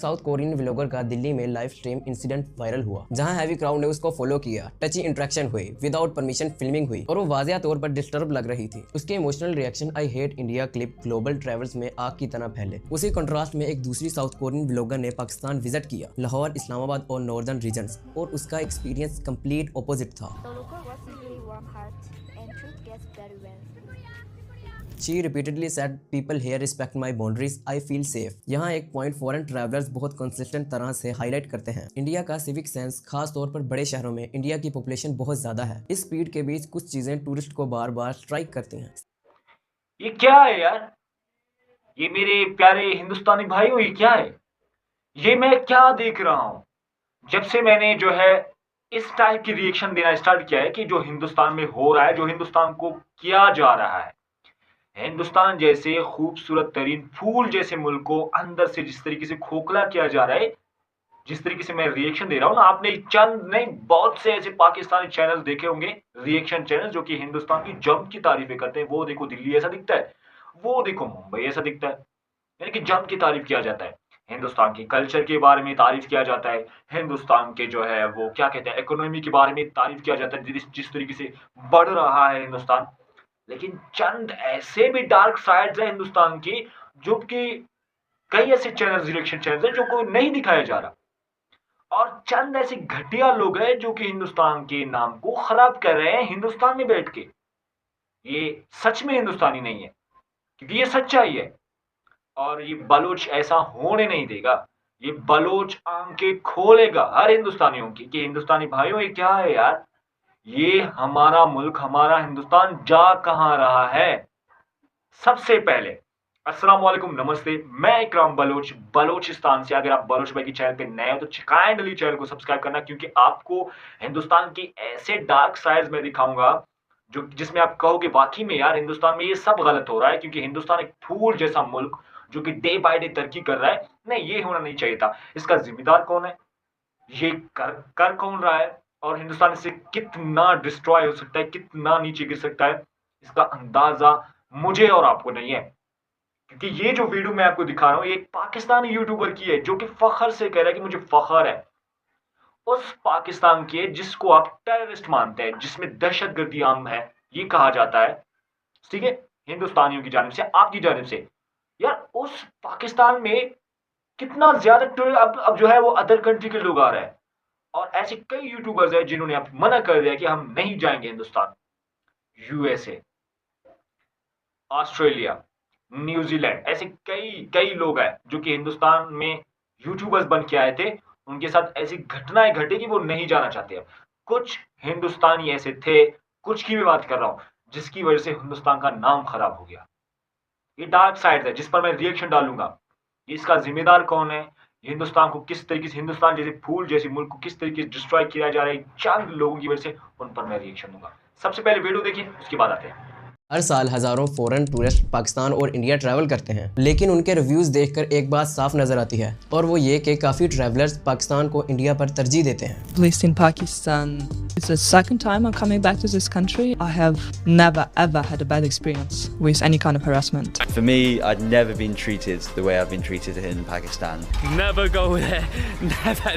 South Korean vlogger का दिल्ली में live stream incident viral हुआ, जहां हैवी क्राउड ने उसको फॉलो किया, टची इंटरेक्शन हुई, विदाउट परमिशन फिल्मिंग हुई और वो वाज़िया तौर पर डिस्टर्ब लग रही थी। उसके emotional reaction I hate India clip global travels में आग की तरह फैले। उसी कंट्रास्ट में एक दूसरी साउथ कोरियन व्लॉगर ने पाकिस्तान विजिट किया, लाहौर, इस्लामाबाद और नॉर्दर्न रीजन्स, और उसका एक्सपीरियंस कंप्लीट ऑपोजिट था। She repeatedly said, "People here respect my boundaries. I feel safe." यहाँ एक पॉइंट फॉरेन ट्रैवलर्स बहुत कंसिस्टेंट तरह से हाईलाइट करते हैं। इंडिया का सिविक सेंस, खास तौर पर बड़े शहरों में इंडिया की पॉपुलेशन बहुत ज्यादा है। इस स्पीड के बीच कुछ चीजें टूरिस्ट को बार बार स्ट्राइक करती हैं। ये क्या है यार? ये मेरे प्यारे हिंदुस्तानी भाइयों, ये क्या है? ये मैं क्या देख रहा हूँ? जब से मैंने जो है इस टाइप की रिएक्शन देना स्टार्ट किया है कि जो हिंदुस्तान में हो रहा है, जो हिंदुस्तान को किया जा रहा है, हिंदुस्तान जैसे खूबसूरत तरीन फूल जैसे मुल्क को अंदर से जिस तरीके से खोखला किया जा रहा है, जिस तरीके से मैं रिएक्शन दे रहा हूं ना, आपने चंद नहीं बहुत से ऐसे पाकिस्तानी चैनल देखे होंगे, रिएक्शन चैनल जो कि हिंदुस्तान की जम की तारीफें करते हैं। वो देखो दिल्ली ऐसा दिखता है, वो देखो मुंबई ऐसा दिखता है, यानी कि जम की तारीफ किया जाता है, हिंदुस्तान की कल्चर के बारे में तारीफ किया जाता है, हिंदुस्तान के जो है वो क्या कहते हैं इकोनॉमी के बारे में तारीफ किया जाता है, जिस तरीके से बढ़ रहा है हिंदुस्तान। लेकिन चंद ऐसे भी डार्क साइड्स है हिंदुस्तान की, जो कि कई ऐसे चैनल, रिएक्शन चैनल है जो को नहीं दिखाया जा रहा, और चंद ऐसे घटिया लोग हैं जो कि हिंदुस्तान के नाम को खराब कर रहे हैं हिंदुस्तान में बैठ के। ये सच में हिंदुस्तानी नहीं है, क्योंकि ये सच्चाई है, और ये बलोच ऐसा होने नहीं देगा। ये बलोच आंखें खोलेगा हर हिंदुस्तानियों की कि हिंदुस्तानी भाइयों, ये क्या है यार? ये हमारा मुल्क, हमारा हिंदुस्तान जा कहां रहा है? सबसे पहले अस्सलाम वालेकुम, नमस्ते, मैं इकराम बलोच, बलोचिस्तान से। अगर आप बलोच भाई की चैनल पे नए हो तो काइंडली चैनल को सब्सक्राइब करना, क्योंकि आपको हिंदुस्तान की ऐसे डार्क साइड्स में दिखाऊंगा जो जिसमें आप कहोगे वाकई में यार हिंदुस्तान में ये सब गलत हो रहा है, क्योंकि हिंदुस्तान एक फूल जैसा मुल्क जो कि डे बाय डे तरक्की कर रहा है, नहीं ये होना नहीं चाहिए था। इसका जिम्मेदार कौन है? ये कर कौन रहा है? और हिंदुस्तान से कितना डिस्ट्रॉय हो सकता है, कितना नीचे गिर सकता है, इसका अंदाजा मुझे और आपको नहीं है। क्योंकि ये जो वीडियो मैं आपको दिखा रहा हूं, ये एक पाकिस्तानी यूट्यूबर की है जो कि फखर से कह रहा है कि मुझे फखर है उस पाकिस्तान के जिसको आप टेररिस्ट मानते हैं, जिसमें दहशतगर्दी आम है, ये कहा जाता है, ठीक है, हिंदुस्तानियों की जानिब से, आपकी जानिब से। यार उस पाकिस्तान में कितना ज्यादा अब जो है वो अदर कंट्री के लोग आ रहे हैं, और ऐसे कई यूट्यूबर्स हैं जिन्होंने अब मना कर दिया कि हम नहीं जाएंगे हिंदुस्तान। यूएसए, ऑस्ट्रेलिया, न्यूजीलैंड, ऐसे कई कई लोग हैं जो कि हिंदुस्तान में यूट्यूबर्स बन के आए थे, उनके साथ ऐसी घटनाएं घटी कि वो नहीं जाना चाहते। अब कुछ हिंदुस्तानी ऐसे थे, कुछ की भी बात कर रहा हूं, जिसकी वजह से हिंदुस्तान का नाम खराब हो गया। ये डार्क साइड है जिस पर मैं रिएक्शन डालूंगा। इसका जिम्मेदार कौन है? हिंदुस्तान को किस तरीके से, हिंदुस्तान जैसे फूल जैसे मुल्क को किस तरीके से डिस्ट्रॉय किया जा रहा है चंद लोगों की वजह से, उन पर मैं रिएक्शन दूंगा। सबसे पहले वीडियो देखिए, उसके बाद आते हैं। हर साल हजारों फॉरेन टूरिस्ट पाकिस्तान और इंडिया ट्रैवल करते हैं, लेकिन उनके रिव्यूज देखकर एक बात साफ नजर आती है, और वो ये कि काफी ट्रैवलर्स पाकिस्तान को इंडिया पर तरजीह देते हैं। Placed in Pakistan. It's the second time I'm coming back to this country. I have never ever had a bad experience with any kind of harassment. For me, I'd never been treated the way I've been treated in Pakistan. Never go there. Never.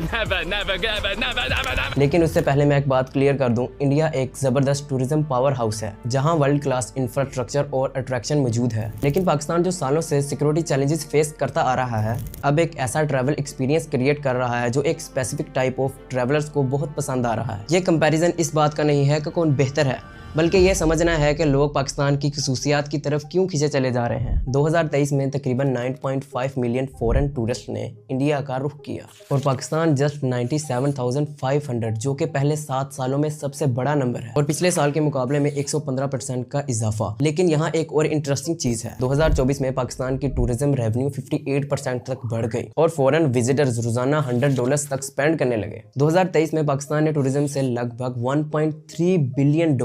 लेकिन उससे पहले मैं एक बात clear कर दूं, India एक जबरदस्त टूरिज्म पावर हाउस है, जहां वर्ल्ड क्लास इंफ्रास्ट्रक्चर और अट्रैक्शन मौजूद है। लेकिन पाकिस्तान जो सालों से सिक्योरिटी चैलेंजेस फेस करता आ रहा है, अब एक ऐसा ट्रैवल एक्सपीरियंस क्रिएट कर रहा है जो एक स्पेसिफिक टाइप ऑफ ट्रैवलर्स को बहुत पसंद आ रहा है। ये कंपैरिजन इस बात का नहीं है कि कौन बेहतर है, बल्कि ये समझना है कि लोग पाकिस्तान की खसूसियात की तरफ क्यों खींचे चले जा रहे हैं। 2023 में तकरीबन 9.5 मिलियन फॉरेन टूरिस्ट ने इंडिया का रुख किया, और पाकिस्तान जस्ट 97,500, जो कि पहले 7 सालों में सबसे बड़ा नंबर है, और पिछले साल के मुकाबले में 115% का इजाफा। लेकिन यहाँ एक और इंटरेस्टिंग चीज है, 2024 में पाकिस्तान की टूरिज्म रेवेन्यू 58% तक बढ़ गई, और फॉरेन विजिटर्स रोजाना $100 तक स्पेंड करने लगे। 2023 में पाकिस्तान ने टूरिज्म से लगभग $1.3 बिलियन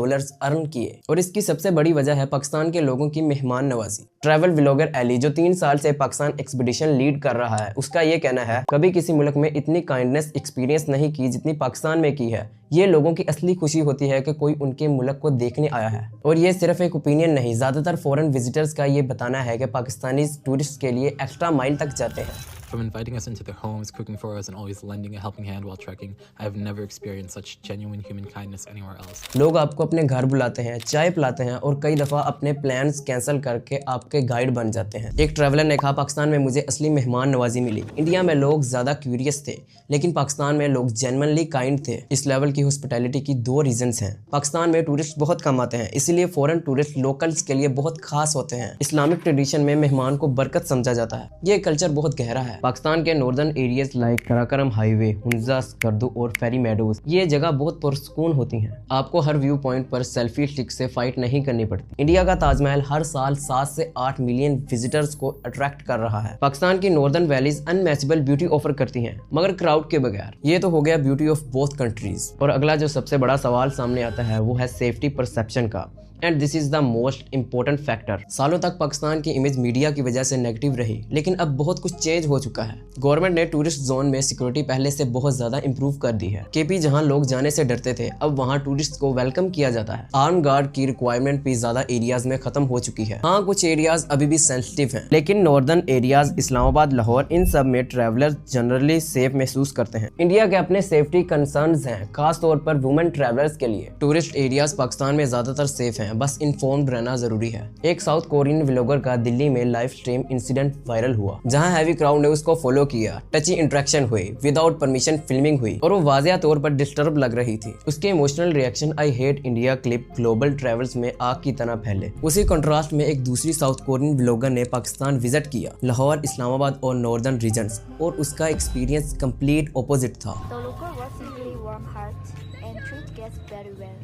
अर्न किए, और इसकी सबसे बड़ी वजह है पाकिस्तान के लोगों की मेहमान नवाजी। ट्रैवल व्लॉगर एली, जो 3 साल से पाकिस्तान एक्सपीडिशन लीड कर रहा है, उसका ये कहना है, कभी किसी मुल्क में इतनी काइंडनेस एक्सपीरियंस नहीं की जितनी पाकिस्तान में की है। ये लोगों की असली खुशी होती है कि कोई उनके मुल्क को देखने आया है, और ये सिर्फ एक ओपिनियन नहीं, ज्यादातर फॉरेन विजिटर्स का ये बताना है कि पाकिस्तानी टूरिस्ट के लिए एक्स्ट्रा माइल तक जाते हैं। From inviting us into their homes, cooking for us, and always lending a helping hand while trekking, I have never experienced such genuine human kindness anywhere else. लोग आपको अपने घर बुलाते हैं, चाय पिलाते हैं और कई दफा अपने प्लान्स कैंसिल करके आपके गाइड बन जाते हैं। एक ट्रैवलर ने कहा, पाकिस्तान में मुझे असली मेहमान नवाजी मिली। इंडिया में लोग ज्यादा क्यूरियस थे, लेकिन पाकिस्तान में लोग जेन्युइनली काइंड थे। इस लेवल की हॉस्पिटैलिटी की दो रीजंस हैं। पाकिस्तान में टूरिस्ट बहुत कम आते हैं, इसीलिए फॉरेन टूरिस्ट लोकल्स के लिए बहुत खास होते हैं। इस्लामिक ट्रेडिशन में मेहमान को बरकत समझा जाता है। ये कल्चर बहुत गहरा है। पाकिस्तान के northern areas like Karakoram highway, Hunza, Skardu और फेरी मेडोज, ये जगह बहुत पुरसकून होती हैं। आपको हर व्यू पॉइंट पर सेल्फी स्टिक से फाइट नहीं करनी पड़ती। इंडिया का ताजमहल हर साल 7 से 8 मिलियन विजिटर्स को अट्रैक्ट कर रहा है। पाकिस्तान की northern valleys unmatchable beauty offer करती हैं, मगर क्राउड के बगैर। ये तो हो गया ब्यूटी ऑफ बोथ कंट्रीज। और अगला जो सबसे बड़ा सवाल सामने आता है वो है सेफ्टी परसेप्शन का। And this is the most important factor. सालों तक पाकिस्तान की इमेज मीडिया की वजह से नेगेटिव रही, लेकिन अब बहुत कुछ चेंज हो चुका है। गवर्नमेंट ने टूरिस्ट जोन में सिक्योरिटी पहले से बहुत ज्यादा इंप्रूव कर दी है। केपी जहां लोग जाने से डरते थे, अब वहां टूरिस्ट को वेलकम किया जाता है। आर्म गार्ड की रिक्वायरमेंट भी ज्यादा एरियाज में खत्म हो चुकी है। हाँ, कुछ एरियाज अभी भी सेंसिटिव हैं, लेकिन नॉर्दर्न एरियाज, इस्लामाबाद, लाहौर, इन सब में ट्रैवलर जनरली सेफ महसूस करते हैं। इंडिया के अपने सेफ्टी कंसर्न्स हैं, खास तौर पर वुमेन ट्रैवलर्स के लिए। टूरिस्ट एरियाज पाकिस्तान में ज्यादातर सेफ हैं, बस इन्फॉर्म्ड रहना जरूरी है। एक साउथ कोरियन व्लॉगर का दिल्ली में लाइव स्ट्रीम इंसिडेंट वायरल हुआ, जहां हैवी क्राउड ने उसको फॉलो किया, टची इंटरेक्शन हुई, विदाउट परमिशन फिल्मिंग हुई और वो वाज़िया तौर पर डिस्टर्ब लग रही थी। उसके emotional reaction I hate India clip global travels में आग की तरह फैले। उसी कंट्रास्ट में एक दूसरी साउथ कोरियन व्लॉगर ने पाकिस्तान विजिट किया, लाहौर, इस्लामाबाद और नॉर्दर्न रीजन्स, और उसका एक्सपीरियंस कंप्लीट ऑपोजिट था। The local was simply warm heart and treat guests very well.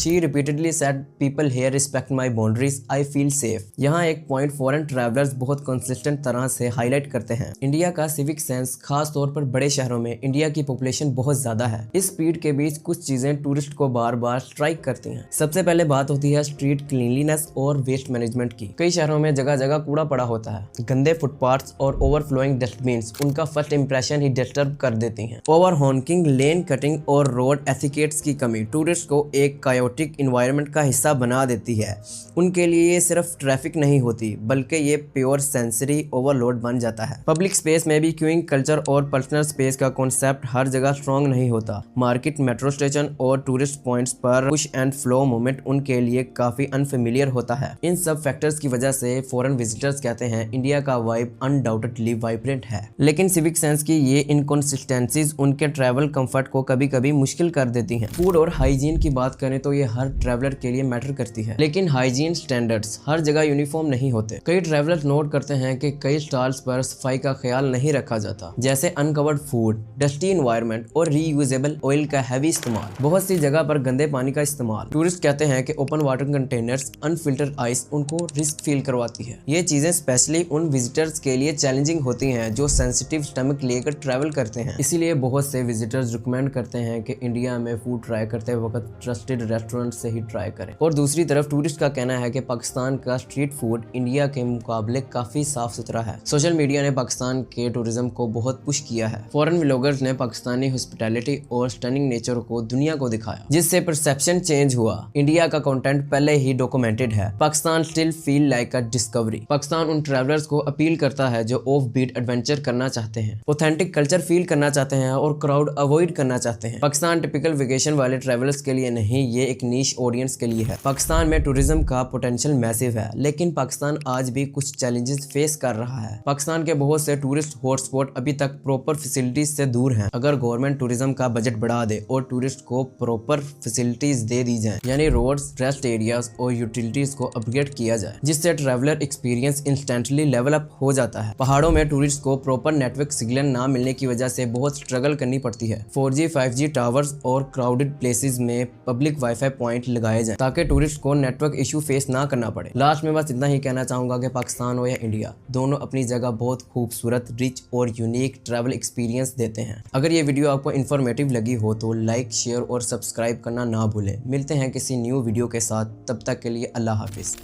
She repeatedly said, "People here respect my boundaries. I feel safe." यहाँ एक point foreign travellers बहुत consistent तरह से highlight करते हैं। इंडिया का civic sense, खास तौर पर बड़े शहरों में। इंडिया की पॉपुलेशन बहुत ज्यादा है। इस स्पीड के बीच कुछ चीजें टूरिस्ट को बार बार स्ट्राइक करती हैं। सबसे पहले बात होती है स्ट्रीट क्लीनलीनेस और वेस्ट मैनेजमेंट की। कई शहरों में जगह जगह कूड़ा पड़ा होता है। गंदे फुटपाथ्स और ओवरफ्लोइंग डस्टबिन्स उनका फर्स्ट इंप्रेशन ही डिस्टर्ब कर देती हैं। ओवर हॉर्किंग, लेन कटिंग और रोड एथिकेट्स की कमी टूरिस्ट को एक कायोटिक इन्वायरमेंट का हिस्सा बना देती है। उनके लिए ये सिर्फ ट्रैफिक नहीं होती, बल्कि ये प्योर सेंसरी ओवरलोड बन जाता है। पब्लिक स्पेस में भी क्यूइंग कल्चर और पर्सनल स्पेस का कॉन्सेप्ट हर जगह स्ट्रॉन्ग नहीं होता। मार्केट, मेट्रो स्टेशन और टूरिस्ट पॉइंट्स पर पुश एंड फ्लो मूवमेंट उनके लिए काफी अनफेमिलियर होता है। इन सब फैक्टर्स की वजह से फॉरेन विजिटर्स कहते हैं इंडिया का वाइब अनडाउटेडली वाइब्रेंट है, लेकिन सिविक सेंस की ये इनकंसिस्टेंसीज उनके ट्रैवल कंफर्ट को कभी कभी मुश्किल कर देती हैं। फूड और हाइजीन की बात करें तो ये हर ट्रैवलर के लिए मैटर करती है, लेकिन हाइजीन स्टैंडर्ड्स हर जगह यूनिफॉर्म नहीं होते। कई ट्रैवलर्स नोट करते हैं कि कई स्टॉल्स पर सफाई का ख्याल नहीं रखा जाता, जैसे अनकवर्ड फूड, डस्टी एनवायरनमेंट और रीयूजेबल ऑयल का हैवी इस्तेमाल। बहुत सी जगह पर गंदे पानी का इस्तेमाल। टूरिस्ट कहते हैं कि open water containers, unfiltered ice उनको रिस्क फील करवाती है। ये चीजें स्पेशली उन विजिटर्स के लिए चैलेंजिंग होती हैं जो सेंसिटिव स्टमक लेकर ट्रैवल करते हैं। इसीलिए बहुत से विजिटर्स रिकमेंड करते हैं कि इंडिया में फूड ट्राई करते वक्त ट्रस्टेड रेस्टोरेंट से ही ट्राई करें। और दूसरी तरफ टूरिस्ट का कहना है कि पाकिस्तान का स्ट्रीट फूड इंडिया के मुकाबले काफी साफ सुथरा है। सोशल मीडिया ने पाकिस्तान के टूरिज्म को बहुत पुश किया है। फॉरेन व्लॉगर्स ने पाकिस्तानी हॉस्पिटैलिटी और स्टनिंग नेचर को दुनिया को दिखाया, जिससे परसेप्शन चेंज हुआ। इंडिया का कंटेंट पहले ही डॉक्यूमेंटेड है। पाकिस्तान स्टिल फील लाइक अ डिस्कवरी। पाकिस्तान उन ट्रैवलर्स को अपील करता है जो ऑफ बीट एडवेंचर करना चाहते हैं, ऑथेंटिक कल्चर फील करना चाहते हैं और क्राउड अवॉइड करना चाहते हैं। पाकिस्तान टिपिकल वेकेशन वाले ट्रैवलर्स के लिए नहीं, ये एक नीश ऑडियंस के लिए है। पाकिस्तान में टूरिज्म का पोटेंशियल मैसिव है, लेकिन पाकिस्तान आज भी कुछ चैलेंजेस फेस कर रहा है। पाकिस्तान के बहुत से टूरिस्ट हॉटस्पॉट अभी तक प्रॉपर फैसिलिटीज से दूर हैं। अगर गवर्नमेंट टूरिज्म का बजट बढ़ा दे और टूरिस्ट को प्रॉपर फैसिलिटीज दे दी जाए, यानी रोड्स, रेस्ट एरियाज और यूटिलिटीज को अपग्रेड किया जाए, जिससे traveller experience instantly level up हो जाता है। पहाड़ों में टूरिस्ट को प्रॉपर नेटवर्क सिग्नल ना मिलने की वजह से बहुत स्ट्रगल करनी पड़ती है। 4G 5G टावर्स और क्राउडेड प्लेसेस में पब्लिक वाईफाई पॉइंट लगाए जाए ताकि टूरिस्ट को नेटवर्क इशू फेस ना करना पड़े। लास्ट में बस इतना ही कहना चाहूंगा कि पाकिस्तान हो या इंडिया, दोनों अपनी जगह बहुत खूबसूरत, रिच और यूनिक ट्रैवल एक्सपीरियंस देते हैं। अगर ये वीडियो आपको इन्फॉर्मेटिव लगी हो तो लाइक, शेयर और सब्सक्राइब करना ना भूलें। मिलते हैं किसी न्यू वीडियो के साथ, तब तक के लिए अल्लाह हाफिज।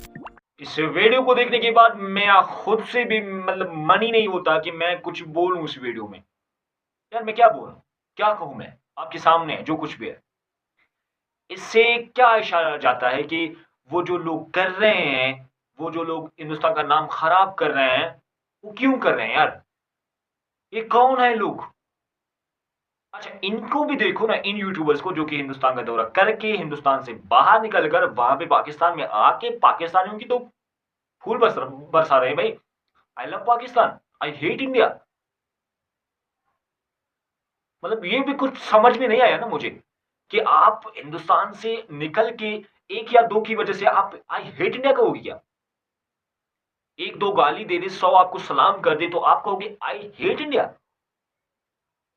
इस वीडियो को देखने के बाद मैं खुद से भी मतलब मन ही नहीं होता कि मैं कुछ बोलूं इस वीडियो में। यार मैं क्या बोलूं, क्या कहूं, मैं आपके सामने जो कुछ भी है। इससे क्या इशारा जाता है कि वो जो लोग कर रहे हैं, वो जो लोग हिंदुस्तान का नाम खराब कर रहे हैं, वो क्यों कर रहे हैं यार? ये कौन है लोग? अच्छा, इनको भी देखो ना, इन यूट्यूबर्स को जो कि हिंदुस्तान का दौरा करके हिंदुस्तान से बाहर निकलकर वहां पे पाकिस्तान में आके पाकिस्तानियों की तो फूल बरसा रहे हैं भाई। I love Pakistan, I hate India. मतलब ये भी कुछ समझ में नहीं आया ना मुझे कि आप हिंदुस्तान से निकल के एक या दो की वजह से आप आई हेट इंडिया कहोगे क्या? एक दो गाली दे दे, 100 आपको सलाम कर दे तो आप कहोगे I hate India?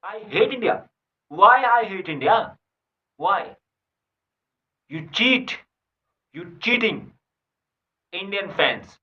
I hate India. Why I hate India? Why? You cheat, you cheating Indian fans.